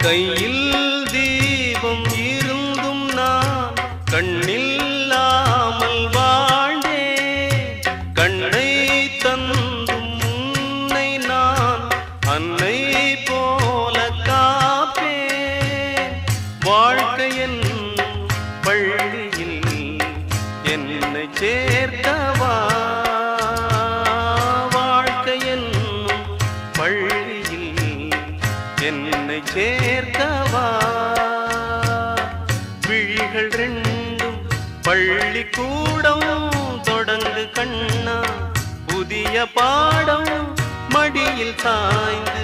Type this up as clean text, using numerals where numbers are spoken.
கையில் தீபம் இருந்தும் நான் கண்ணில்லாமல் வாழ்ந்தேன். கண்ணை தந்தும் உன்னை நான் அன்னை போல காப்பேன். வாழ்க்கை என்னும் பள்ளியில் என்னை சேர்த்தவா, வாழ்க்கை என்னும் பள்ளியில் என்னை சேர்த்தவா. விழிகள் ரெண்டும் பள்ளிக்கூடம் தொடங்கு கண்ணா, புதிய பாடம் மடியில் சாய்ந்து